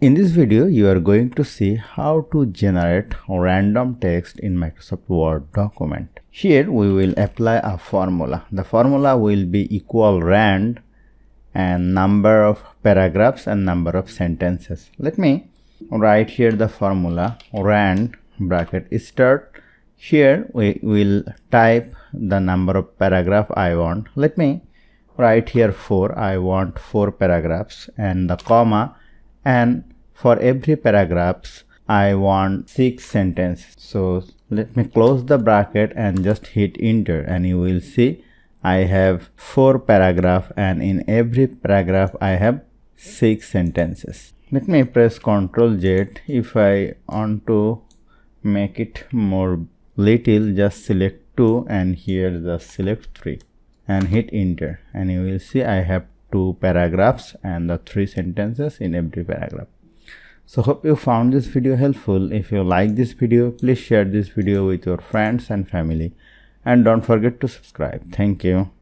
In this video, you are going to see how to generate random text in Microsoft Word document. Here we will apply a formula. The formula will be equal rand and number of paragraphs and number of sentences. Let me write here the formula rand bracket start. Here we will type the number of paragraph I want. Let me write here 4. I want 4 paragraphs and the comma, and for every paragraphs I want 6 sentences. So let me close the bracket and just hit enter, and you will see I have 4 paragraph, and in every paragraph I have 6 sentences. Let me press Ctrl Z. If I want to make it more little, just select 2 and here just select 3 and hit enter, and you will see I have 2 paragraphs and the 3 sentences in every paragraph. So hope you found this video helpful. If you like this video, please share this video with your friends and family, and don't forget to subscribe. Thank you.